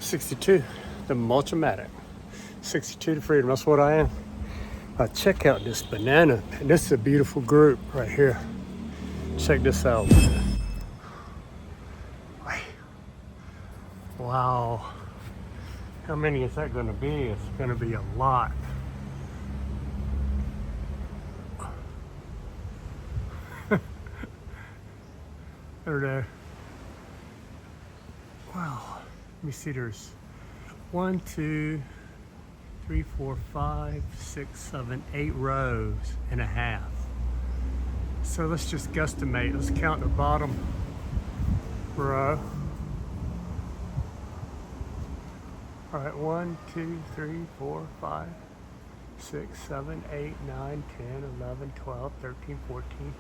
62, the Multimatic. 62 to freedom, that's what I am. Check out this banana. This is a beautiful group right here. Check this out. Wow. How many is that going to be? It's going to be a lot. There. Wow. Let me see. There's 1, 2, 3, 4, 5, 6, 7, 8 rows and a half. So let's just guesstimate. Let's count the bottom row. All right, 1, 2, 3, 4, 5, 6, 7, 8, 9, 10, 11, 12, 13, 14,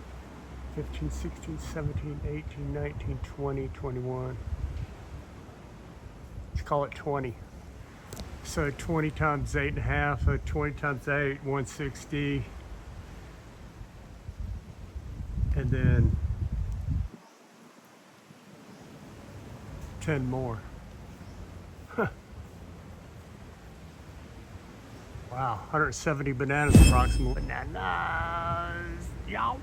15, 16, 17, 18, 19, 20, 21. Let's call it 20. So 20 times 8.5, so 20 times 8, 160. And then 10 more. Wow, 170 bananas approximately. Bananas, yow.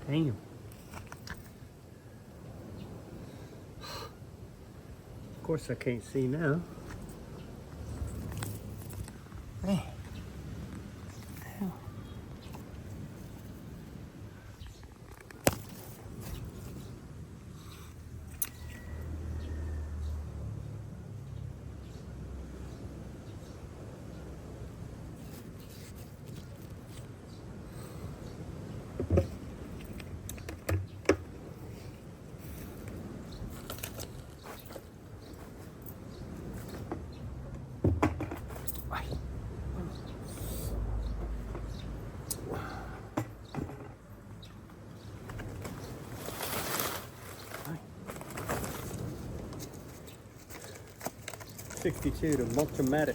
'Damn. Of course I can't see now. Hey. 62 to Multimatic.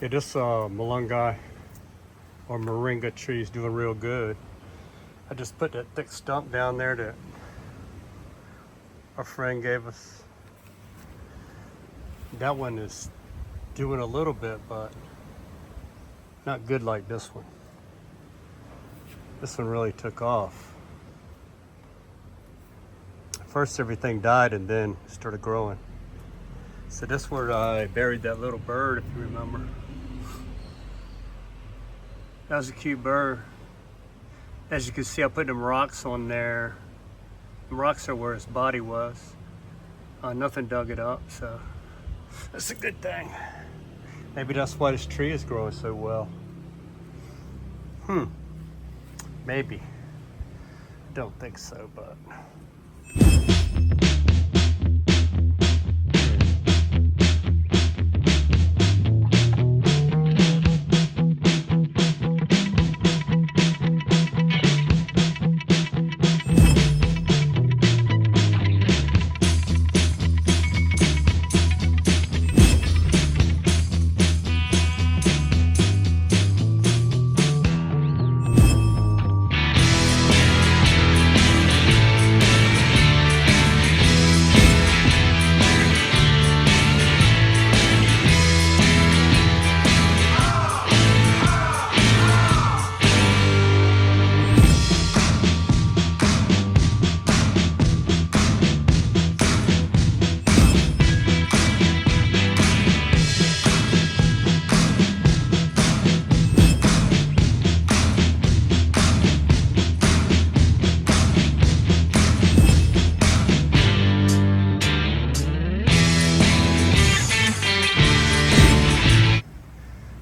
Yeah, this malungi or moringa tree is doing real good. I just put that thick stump down there that our friend gave us. That one is doing a little bit, but not good like this one. This one really took off. First everything died and then started growing. So this is where I buried that little bird, if you remember. That was a cute bird. As you can see, I put them rocks on there. The rocks are where his body was. Nothing dug it up, so that's a good thing. Maybe that's why this tree is growing so well. Maybe. Don't think so, but.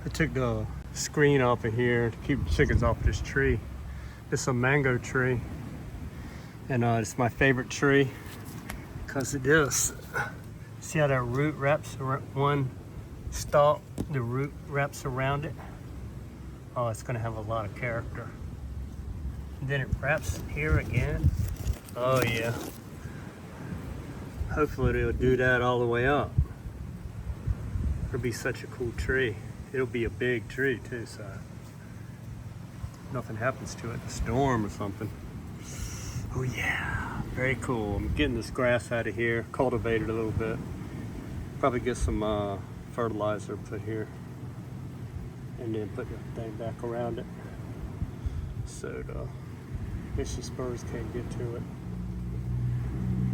I took the screen off of here to keep the chickens off this tree. It's a mango tree, and it's my favorite tree because of this. See how that root wraps around one stalk? The root wraps around it. Oh, it's gonna have a lot of character. And then it wraps here again. Oh yeah. Hopefully it'll do that all the way up. It'll be such a cool tree. It'll be a big tree too, so nothing happens to it, a storm or something. Oh yeah, very cool. I'm getting this grass out of here, cultivate it a little bit. Probably get some fertilizer put here, and then put the thing back around it so the vicious birds can't get to it.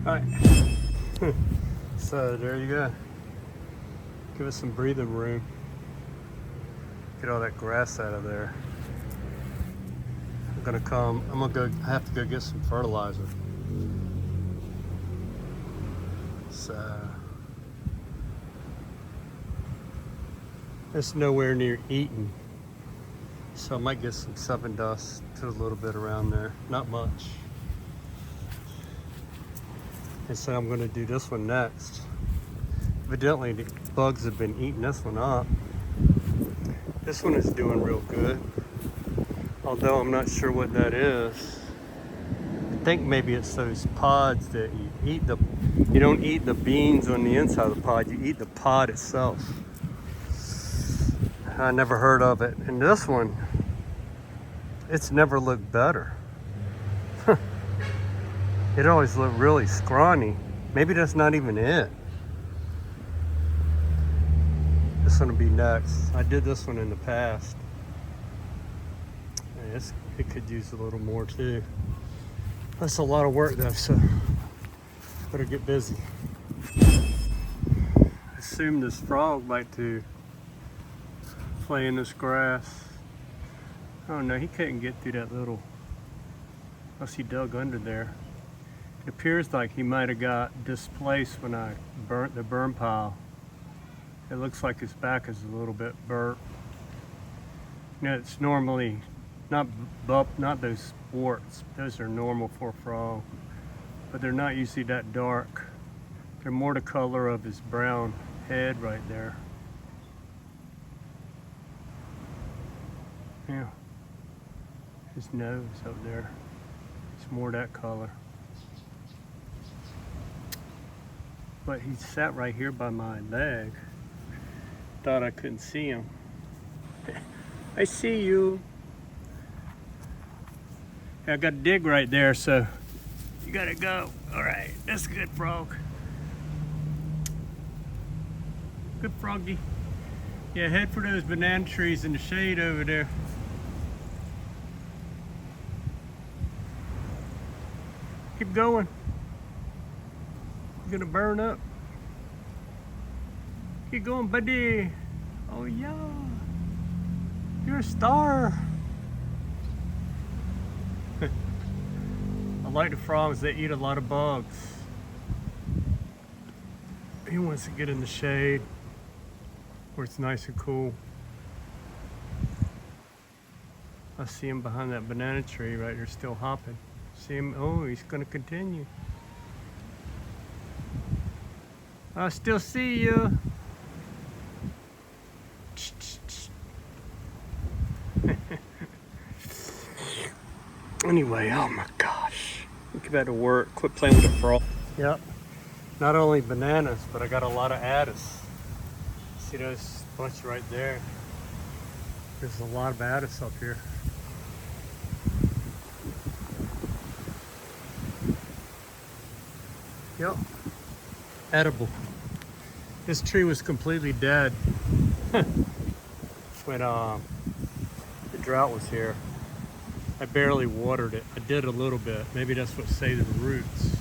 All right, so there you go. Give us some breathing room. Get all that grass out of there. I have to go get some fertilizer. So it's nowhere near eaten. So I might get some seven dust, put a little bit around there, not much. And so I'm gonna do this one next. Evidently the bugs have been eating this one up. This one is doing real good, although I'm not sure what that is. I think maybe it's those pods that you eat. You don't eat the beans on the inside of the pod, you eat the pod itself. I never heard of it. And this one, it's never looked better. It always looked really scrawny. Maybe that's not even it. This one will be next. I did this one in the past. It could use a little more too. That's a lot of work though, so better get busy. I assume this frog like to play in this grass. I don't know, he couldn't get through that little, unless he dug under there. It appears like he might have got displaced when I burnt the burn pile. It looks like his back is a little bit burnt. You know, it's normally not those warts. Those are normal for a frog, but they're not usually that dark. They're more the color of his brown head right there. Yeah, his nose up there. It's more that color. But he sat right here by my leg. Thought I couldn't see him. I see you. I got to dig right there, so you gotta go. All right, that's good, frog. Good froggy. Yeah, head for those banana trees in the shade over there. Keep going. You're gonna burn up. Keep going, buddy. Oh yeah. You're a star. I like the frogs, they eat a lot of bugs. He wants to get in the shade where it's nice and cool. I see him behind that banana tree right there, still hopping. See him? Oh, he's gonna continue. I still see you. Anyway, oh my gosh. Get back to work, quit playing with the frog. Yep. Not only bananas, but I got a lot of addis. See those bunch right there? There's a lot of addis up here. Yep. Edible. This tree was completely dead when the drought was here. I barely watered it. I did a little bit. Maybe that's what saved the roots.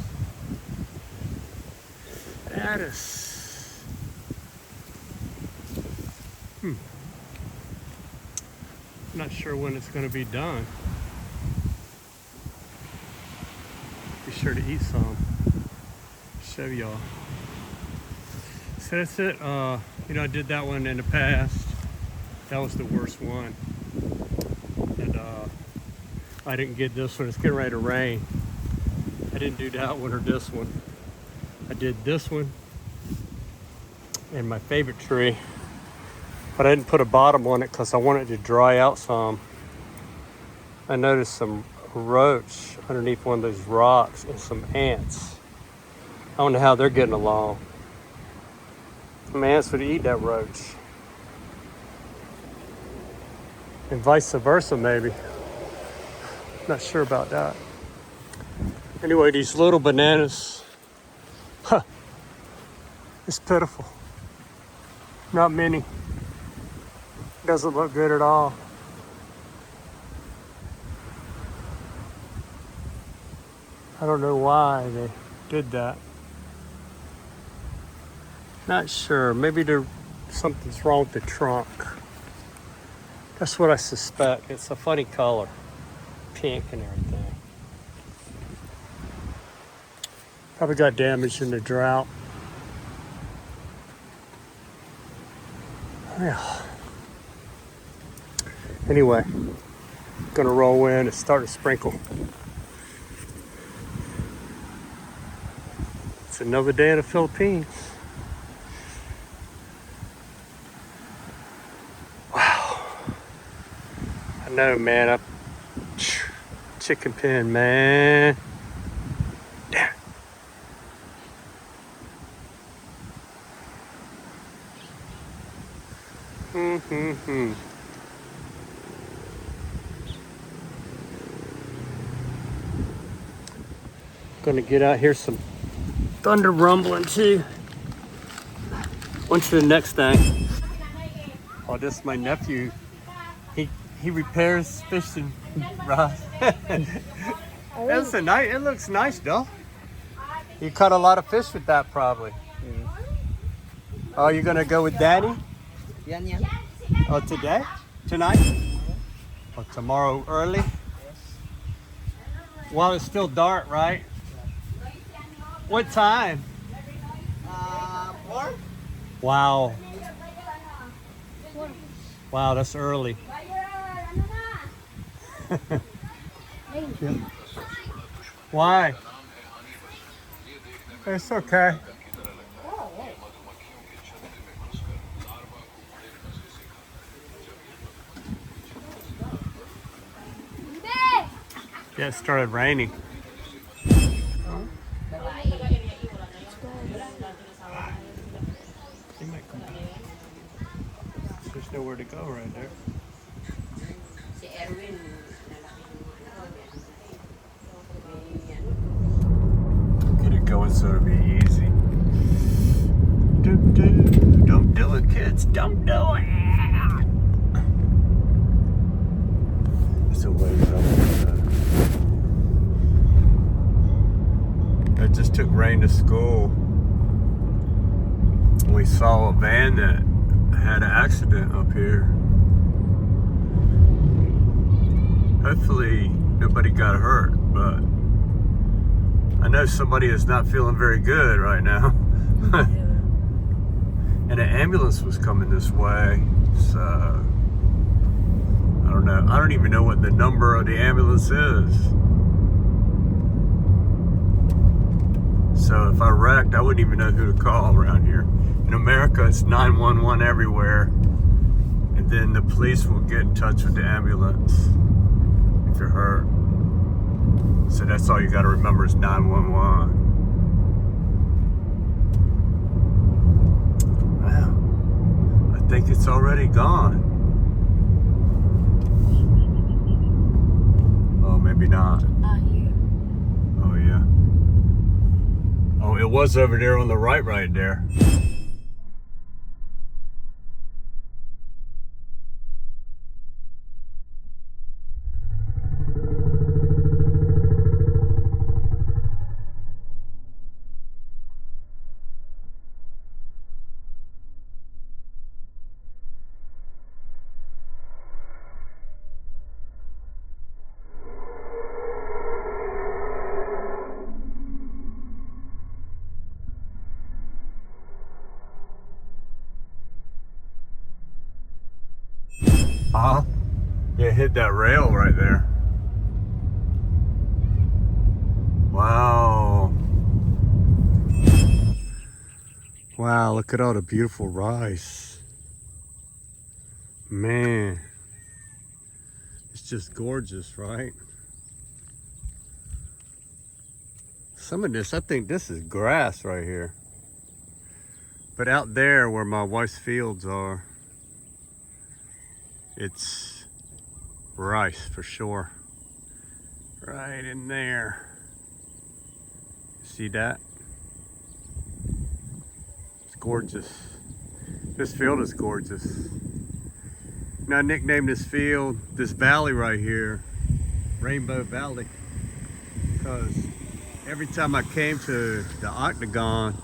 Addis. I'm not sure when it's going to be done. Be sure to eat some. Show y'all. So that's it. You know, I did that one in the past. That was the worst one. And I didn't get this one. It's getting ready to rain. I didn't do that one or this one. I did this one and my favorite tree, but I didn't put a bottom on it because I wanted it to dry out some. I noticed some roach underneath one of those rocks and some ants. I don't know how they're getting along. Some ants would eat that roach. And vice versa, maybe. Not sure about that. Anyway, these little bananas, it's pitiful. Not many. Doesn't look good at all. I don't know why they did that. Not sure. Maybe something's wrong with the trunk. That's what I suspect. It's a funny color. Pink and everything. Probably got damaged in the drought. Yeah. Anyway, gonna roll in and start to sprinkle. It's another day in the Philippines. Wow. I know, man. Chicken pen, man. Damn. Gonna get out here, some thunder rumbling too. On to the next thing. Oh, this is my nephew. He repairs fishing rods. That's it looks nice though. You caught a lot of fish with that probably. Oh, you're gonna go with Daddy? Yeah. Oh, today? Tonight? Oh, tomorrow early? Yes. While it's still dark, right? What time? 4. Wow. Wow, that's early. Yeah. Why? It's okay. Yeah, it started raining. There's nowhere to go right there. Get it going so it'll be easy. Don't do it, kids. Don't do it. It's a way up. I just took Rain to school. We saw a van that had an accident up here. Hopefully nobody got hurt, but I know somebody is not feeling very good right now. And an ambulance was coming this way, so I don't know. I don't even know what the number of the ambulance is. So if I wrecked, I wouldn't even know who to call around here. In America, it's 911 everywhere, and then the police will get in touch with the ambulance if you're hurt. So that's all you got to remember is 911. Wow, I think it's already gone. Oh, maybe not. Here. Oh yeah. Oh, it was over there on the right there. Uh-huh. Yeah, hit that rail right there. Wow. Wow, look at all the beautiful rice. Man. It's just gorgeous, right? Some of this, I think this is grass right here. But out there where my wife's fields are, it's rice for sure. Right in there. See that? It's gorgeous. This field is gorgeous. Now I nicknamed this field, this valley right here, Rainbow Valley, because every time I came to the Octagon,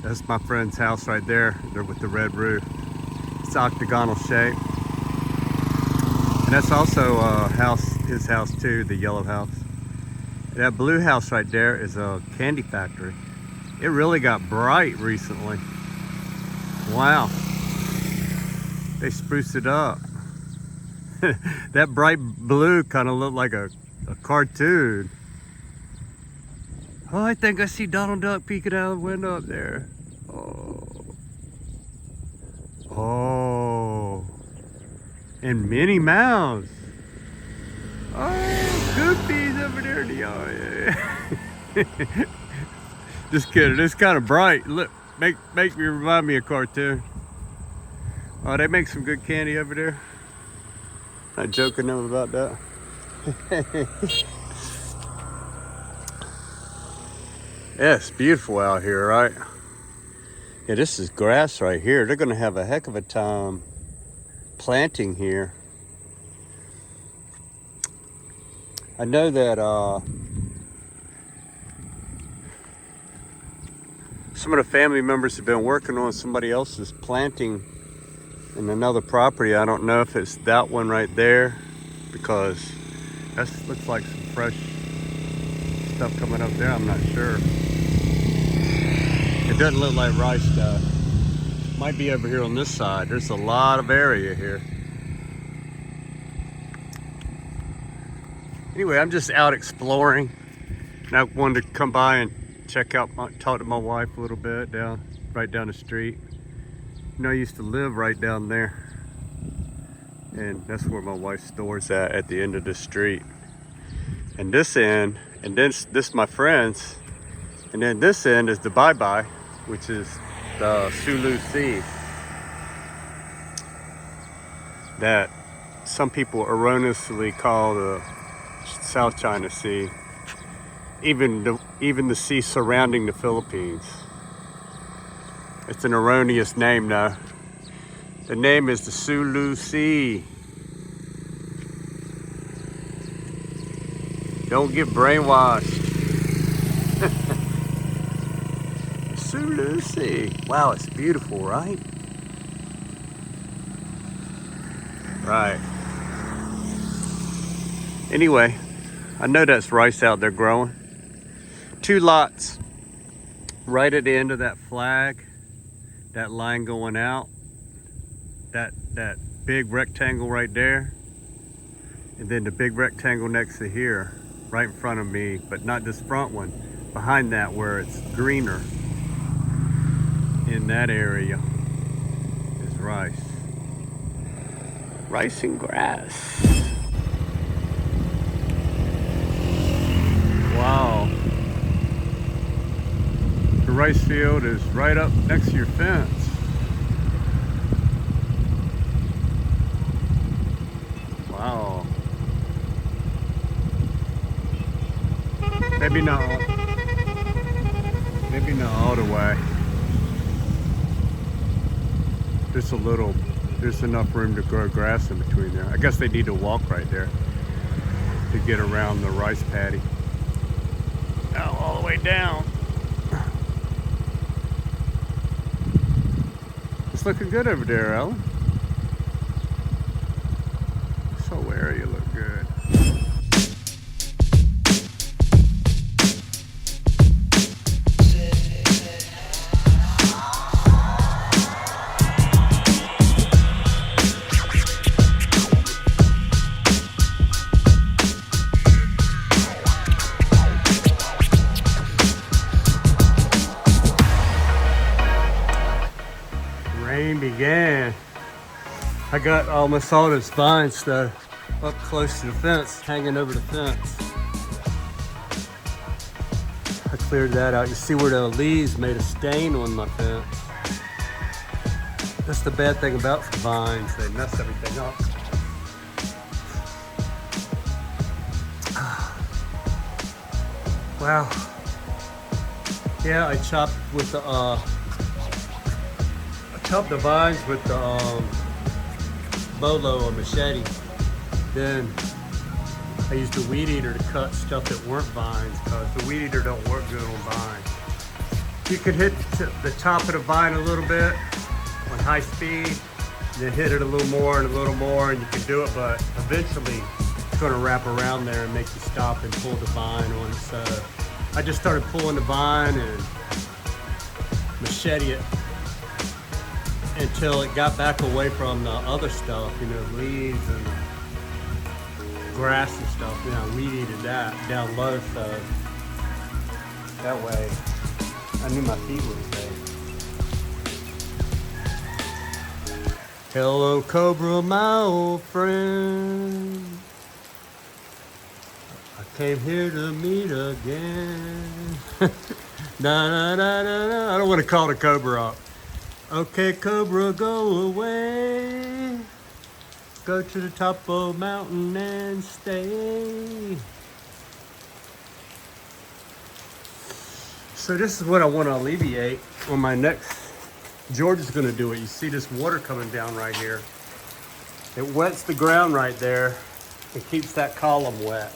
that's my friend's house right there, they're with the red roof. It's octagonal shape. And that's also his house too, the yellow house. That blue house right there is a candy factory. It really got bright recently. Wow. They spruced it up. That bright blue kind of looked like a cartoon. Oh, I think I see Donald Duck peeking out of the window up there. Oh. Oh. And Minnie Mouse. Oh, Goofy's over there in the yard. Just kidding. It's kind of bright. Look, make me remind me of a cartoon. Oh, they make some good candy over there. Not joking them about that. Yeah, it's beautiful out here, right? Yeah, this is grass right here. They're gonna have a heck of a time planting here. I know that some of the family members have been working on somebody else's planting in another property. I don't know if it's that one right there, because that looks like some fresh stuff coming up there. I'm not sure. It doesn't look like rice though. Might be over here on this side. There's a lot of area here. Anyway, I'm just out exploring, and I wanted to come by and check out, talk to my wife a little bit right down the street. You know, I used to live right down there, and that's where my wife's store's at the end of the street. And this end, and then this my friend's, and then this end is the bye-bye, which is the Sulu Sea. that some people erroneously call the South China Sea, even the sea surrounding the Philippines. It's an erroneous name though. The name is the Sulu Sea. Don't get brainwashed. Sulu Sea. Wow, it's beautiful, right? Right. Anyway, I know that's rice out there growing. 2 lots right at the end of that flag, that line going out, that big rectangle right there, and then the big rectangle next to here, right in front of me, but not this front one, behind that where it's greener. In that area is rice. Rice and grass. Wow. The rice field is right up next to your fence. Wow. Maybe not all the way. There's enough room to grow grass in between there. I guess they need to walk right there to get around the rice paddy. Now all the way down. It's looking good over there, Ellen. This whole area look good. Rain began. I got almost all those vines though up close to the fence, hanging over the fence. I cleared that out. You see where the leaves made a stain on my fence. That's the bad thing about the vines, they mess everything up. Wow. Yeah, I chopped with the chopped the vines with the bolo or machete. Then I used a weed eater to cut stuff that weren't vines, because the weed eater don't work good on vines. You could hit the top of the vine a little bit on high speed, and then hit it a little more and a little more, and you can do it, but eventually it's going to wrap around there and make you stop and pull the vine on. So I just started pulling the vine and machete it until it got back away from the other stuff, you know, leaves and grass and stuff. You know, weed eated that down low, so that way I knew my feet would stay. Hello, Cobra, my old friend. I came here to meet again. Na na na na na. I don't want to call the Cobra up. Okay, Cobra, go away. Go to the top of a mountain and stay. So this is what I want to alleviate on my next. George is going to do it. You see this water coming down right here. It wets the ground right there and keeps that column wet.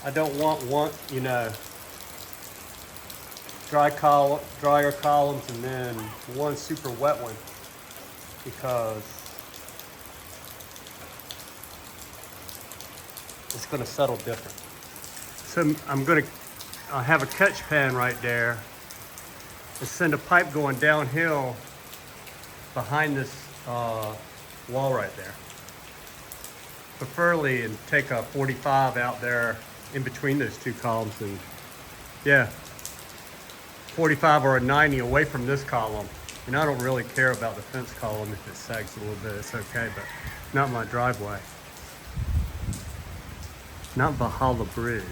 I don't want one, you know, drier columns and then one super wet one, because it's going to settle different. So I have a catch pan right there and send a pipe going downhill behind this wall right there. Preferably, and take a 45 out there in between those two columns, and yeah, 45 or a 90 away from this column. And I don't really care about the fence column. If it sags a little bit, it's okay, but not my driveway. Not Valhalla Bridge.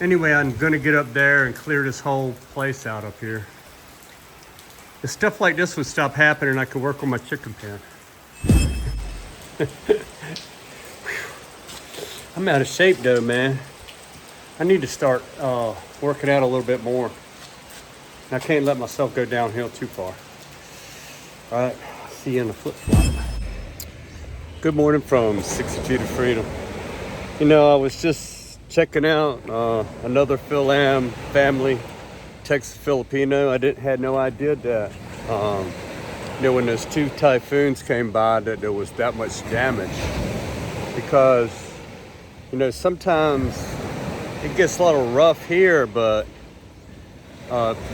Anyway, I'm gonna get up there and clear this whole place out up here. If stuff like this would stop happening, I could work on my chicken pen. I'm out of shape though, man. I need to start working out a little bit more. I can't let myself go downhill too far. All right, see you in the flip flop. Good morning from 62 to Freedom. You know, I was just checking out another Phil-Am family, Texas Filipino. I had no idea that, you know, when those 2 typhoons came by, that there was that much damage. Because, you know, sometimes it gets a little rough here, but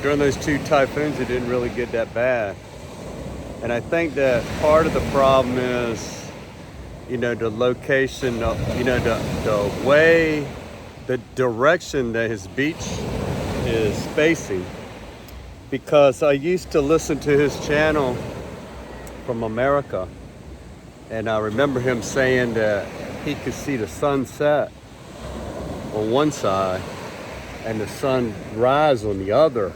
during those 2 typhoons, it didn't really get that bad. And I think that part of the problem is, you know, the location, you know, the way, the direction that his beach is facing. Because I used to listen to his channel from America, and I remember him saying that he could see the sunset on one side and the sun rise on the other.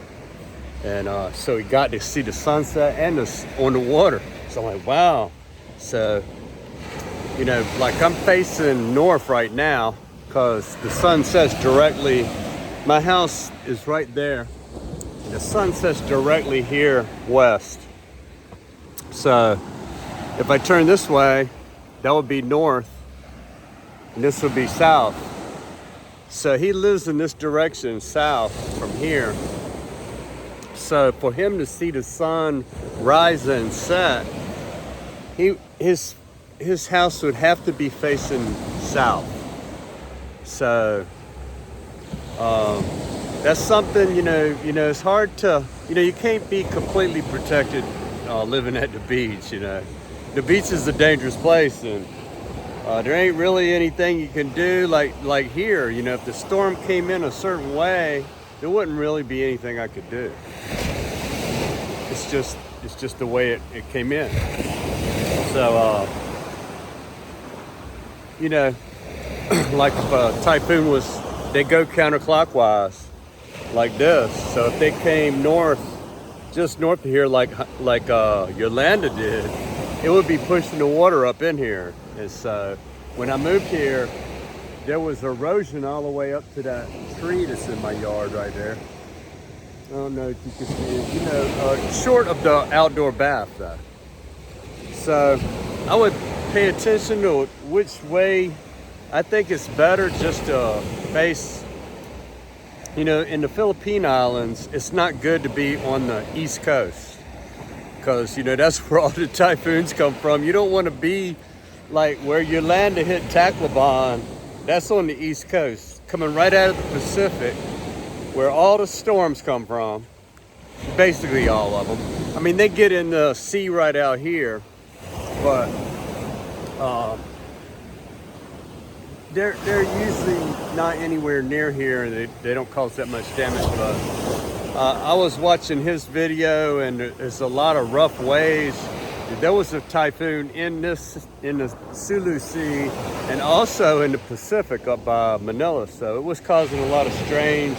And so he got to see the sunset and on the water. So I'm like, wow. So, you know, like I'm facing north right now because the sun sets directly, my house is right there. The sun sets directly here west. So if I turn this way, that would be north and this would be south. So he lives in this direction south from here. So for him to see the sun rise and set, his house would have to be facing south. So that's something, you know, it's hard to, you know, you can't be completely protected living at the beach. You know, the beach is a dangerous place, and there ain't really anything you can do like here. You know, if the storm came in a certain way, there wouldn't really be anything I could do. It's just the way it came in. So you know, like if a typhoon was, they go counterclockwise like this. So if they came north, just north of here, like Yolanda did, it would be pushing the water up in here. And so when I moved here, there was erosion all the way up to that tree that's in my yard right there. I don't know if you can see it, you know, short of the outdoor bath though. So I would pay attention to which way. I think it's better just to face, you know, in the Philippine Islands, it's not good to be on the East Coast because, you know, that's where all the typhoons come from. You don't want to be like where Yolanda hit Tacloban. That's on the East Coast, coming right out of the Pacific, where all the storms come from, basically all of them. I mean, they get in the sea right out here, but they're usually not anywhere near here, and they don't cause that much damage. But I was watching his video, and there's a lot of rough waves. There was a typhoon in the Sulu Sea and also in the Pacific up by Manila. So it was causing a lot of strange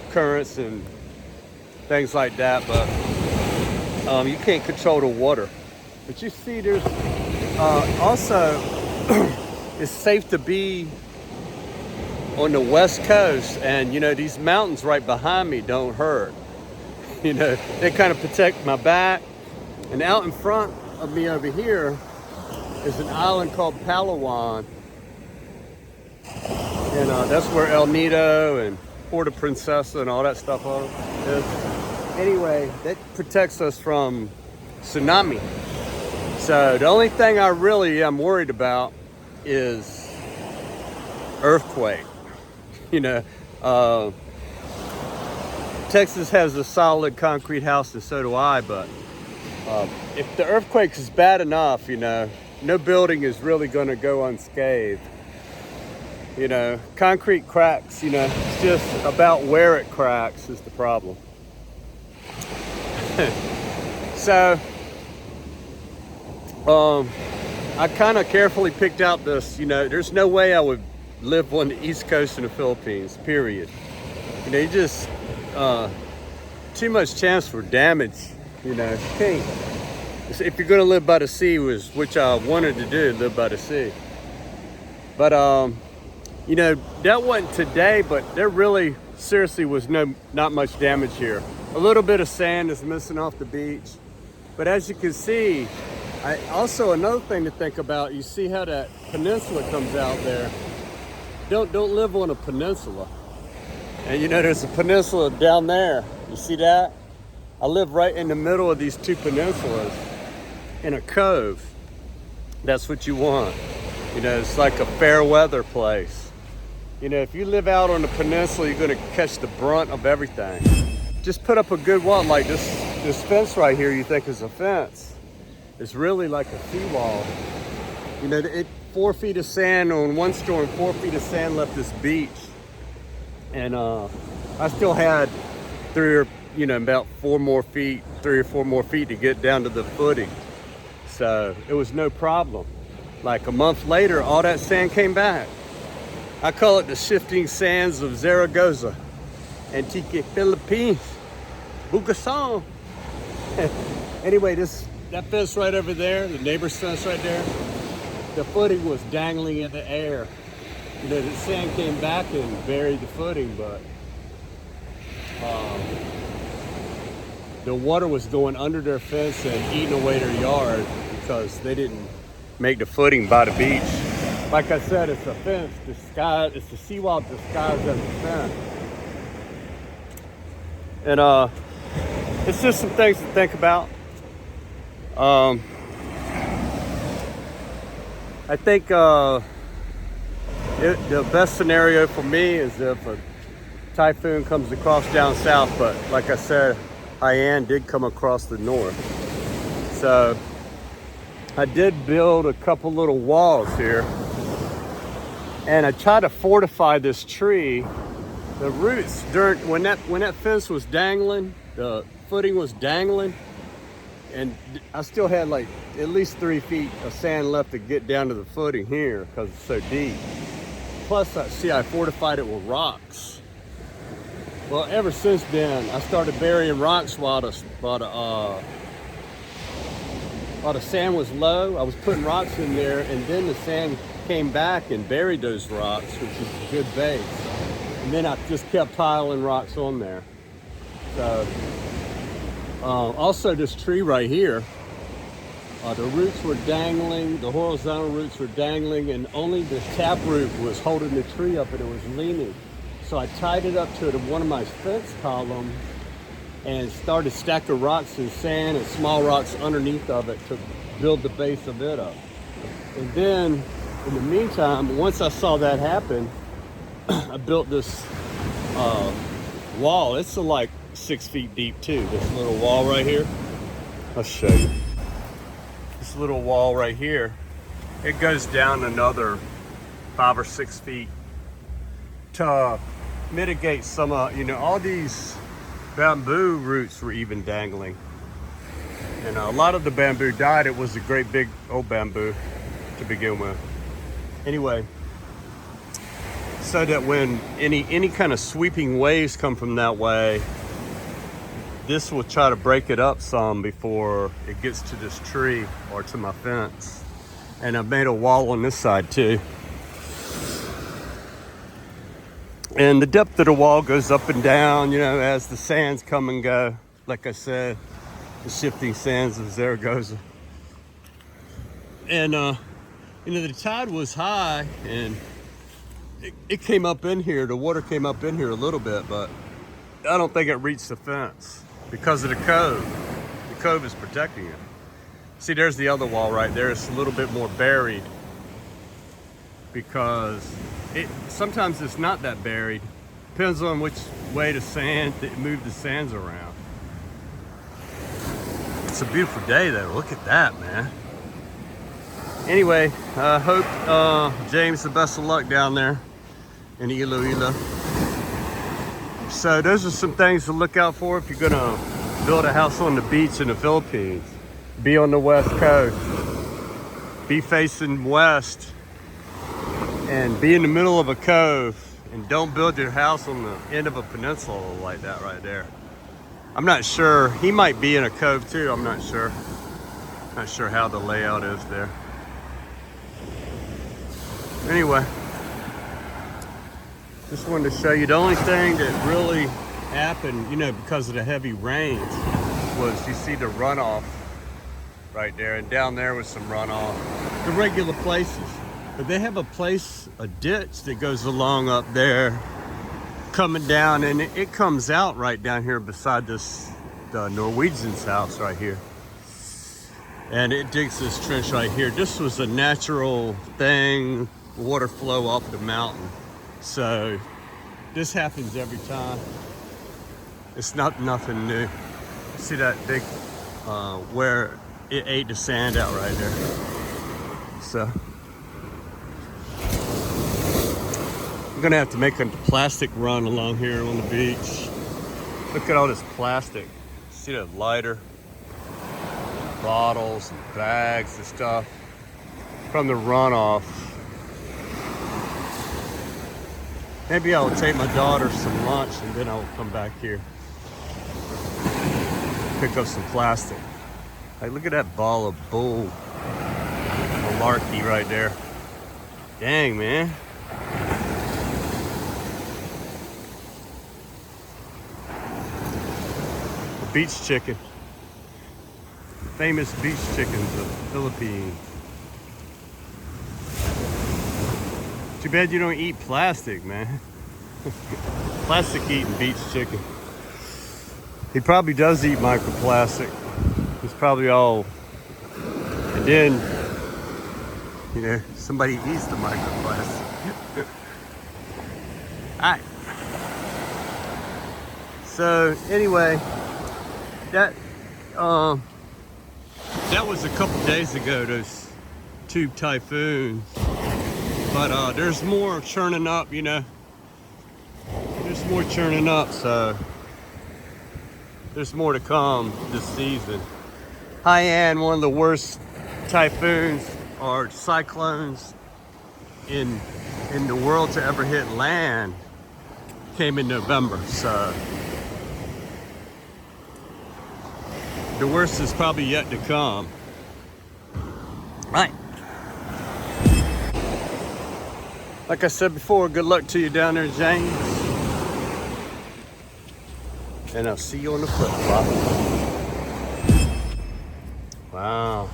currents and things like that. But you can't control the water. But you see, there's also it's safe to be on the West Coast, and you know, these mountains right behind me don't hurt. You know, they kind of protect my back. And out in front of me over here is an island called Palawan. And that's where El Nido and Puerto Princesa and all that stuff is. Anyway, that protects us from tsunami. So the only thing I really am worried about is earthquake. You know, Texas has a solid concrete house, and so do I, but if the earthquake is bad enough, you know, no building is really going to go unscathed. You know, concrete cracks, you know, it's just about where it cracks is the problem. So, I kind of carefully picked out this, you know, there's no way I would live on the East Coast in the Philippines, period. You know, you just, too much chance for damage, you know, you if you're gonna live by the sea, which I wanted to do, live by the sea. But you know, that wasn't today, but there really seriously was not much damage here. A little bit of sand is missing off the beach, but as you can see, also another thing to think about, you see how that peninsula comes out there. Don't live on a peninsula. And you know, there's a peninsula down there. You see that? I live right in the middle of these two peninsulas in a cove. That's what you want. You know, it's like a fair weather place. You know, if you live out on the peninsula, you're gonna catch the brunt of everything. Just put up a good wall like this fence right here you think is a fence. It's really like a seawall. You know, 4 feet of sand on one storm, 4 feet of sand left this beach. And I still had about 4 more feet, 3 or 4 more feet to get down to the footing. So it was no problem. Like a month later, all that sand came back. I call it the shifting sands of Zaragoza, Antique Philippines, Bugasong. Anyway, that fence right over there, the neighbor's fence right there, the footing was dangling in the air. You know, the sand came back and buried the footing, but the water was going under their fence and eating away their yard because they didn't make the footing by the beach. Like I said, it's a fence disguised, it's a seawall disguised as a fence. And it's just some things to think about. I think the best scenario for me is if a typhoon comes across down south, but like I said, Haiyan did come across the north. So I did build a couple little walls here, and I tried to fortify this tree. The roots, when that fence was dangling, the footing was dangling, and I still had like at least 3 feet of sand left to get down to the footing here because it's so deep. Plus, I fortified it with rocks. Well, ever since then, I started burying rocks while the sand was low. I was putting rocks in there, and then the sand came back and buried those rocks, which is a good base. And then I just kept piling rocks on there. So, also this tree right here, the roots were dangling, the horizontal roots were dangling, and only the taproot was holding the tree up and it was leaning. So I tied it up to one of my fence columns and started stacking rocks and sand and small rocks underneath of it to build the base of it up. And then, in the meantime, once I saw that happen, I built this wall. It's like 6 feet deep too, this little wall right here. I'll show you. This little wall right here, it goes down another 5 or 6 feet to mitigate some all these bamboo roots were even dangling, and a lot of the bamboo died. It was a great big old bamboo to begin with. Anyway, so that when any kind of sweeping waves come from that way, this will try to break it up some before it gets to this tree or to my fence. And I've made a wall on this side too. And the depth of the wall goes up and down, as the sands come and go. Like I said, the shifting sands of Zaragoza. And, the tide was high, and it came up in here. The water came up in here a little bit, but I don't think it reached the fence because of the cove. The cove is protecting it. See, there's the other wall right there. It's a little bit more buried because sometimes it's not that buried. Depends on which way they move the sands around. It's a beautiful day though. Look at that, man. Anyway, I hope James the best of luck down there in Iloilo. So those are some things to look out for if you're gonna build a house on the beach in the Philippines. Be on the west coast. Be facing west. And be in the middle of a cove. And don't build your house on the end of a peninsula like that right there. I'm not sure. He might be in a cove too, I'm not sure. Not sure how the layout is there. Anyway, just wanted to show you the only thing that really happened, you know, because of the heavy rains, was you see the runoff right there, and down there was some runoff. The regular places, but they have a ditch that goes along up there, coming down, and it comes out right down here beside the Norwegian's house right here. And it digs this trench right here. This was a natural thing, water flow off the mountain. So this happens every time. It's nothing new. See that big, where it ate the sand out right there. So I'm gonna have to make a plastic run along here on the beach. Look at all this plastic. See that lighter? Bottles and bags and stuff from the runoff. Maybe I'll take my daughter some lunch and then I'll come back here. Pick up some plastic. Hey, look at that ball of bull malarkey right there. Dang, man. The beach chicken. Famous beach chickens of the Philippines. Too bad you don't eat plastic, man. Plastic eating beach chicken. He probably does eat microplastic. He's probably all, and then, you know, somebody eats the microplastic. Alright. So anyway, that was a couple days ago, those 2 typhoons. But there's more churning up, you know. There's more churning up, so there's more to come this season. Haiyan, one of the worst typhoons or cyclones in the world to ever hit land, came in November, so the worst is probably yet to come. Right. Like I said before, good luck to you down there, James. And I'll see you on the flip flop. Wow.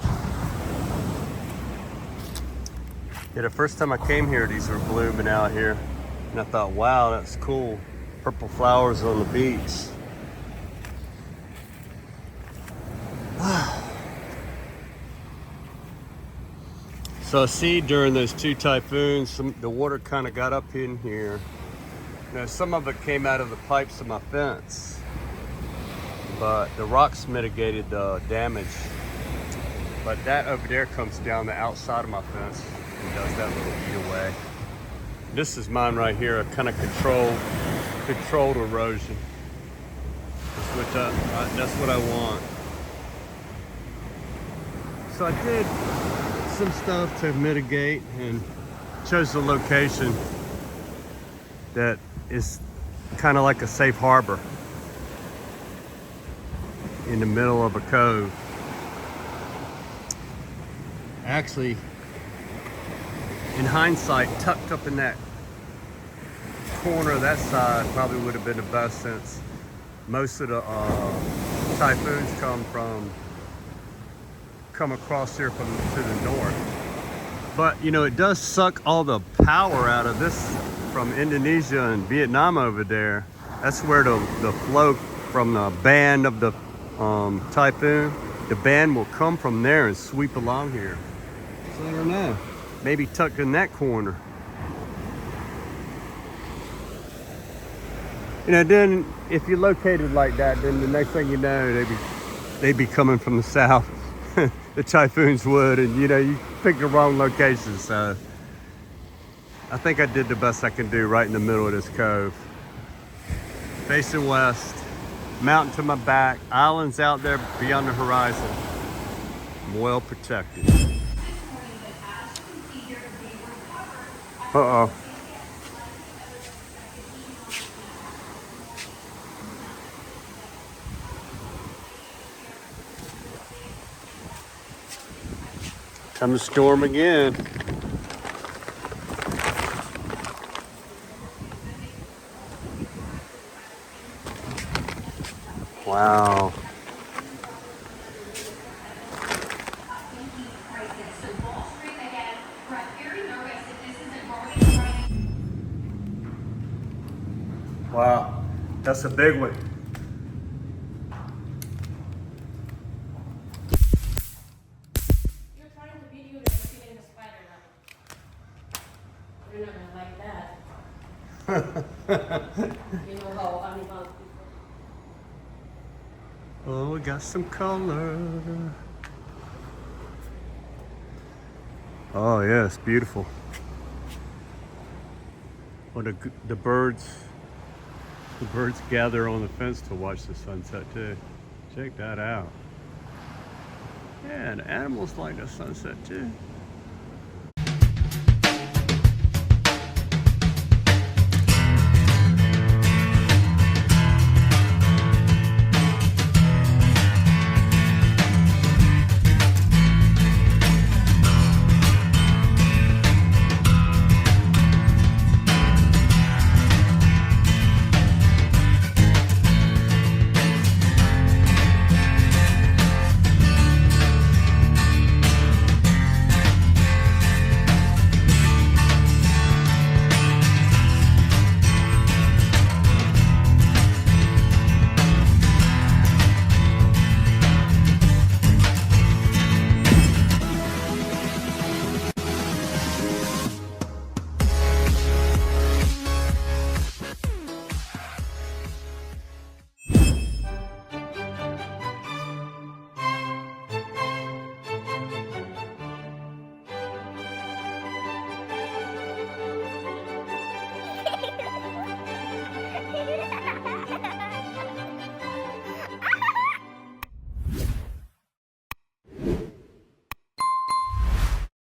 Yeah, the first time I came here, these were blooming out here. And I thought, wow, that's cool. Purple flowers on the beach. So I see during those 2 typhoons, the water kind of got up in here. Now, some of it came out of the pipes of my fence, but the rocks mitigated the damage. But that over there comes down the outside of my fence and does that little eat away. This is mine right here, a kind of controlled erosion. That's what I want. So I did some stuff to mitigate and chose a location that is kind of like a safe harbor in the middle of a cove. Actually, in hindsight, tucked up in that corner of that side probably would have been the best, since most of the typhoons come across here to the north. But you know, it does suck all the power out of this from Indonesia and Vietnam over there. That's where the flow from the band of the typhoon, the band will come from there and sweep along here. So I don't know, maybe tucked in that corner. You know, then if you're located like that, then the next thing you know, they'd be coming from the south. The typhoons would, and you know, you picked the wrong location. So I think I did the best I can do right in the middle of this cove. Facing west, mountain to my back, islands out there beyond the horizon. I'm well protected. Uh-oh. Come storm again. Wow. Wow, that's a big one. You're trying to video them shooting the spider now. You're not gonna like that. You know how animals people. Oh, we got some color. Oh yeah, it's beautiful. Well, the birds gather on the fence to watch the sunset too. Check that out. Yeah, and animals like the sunset too.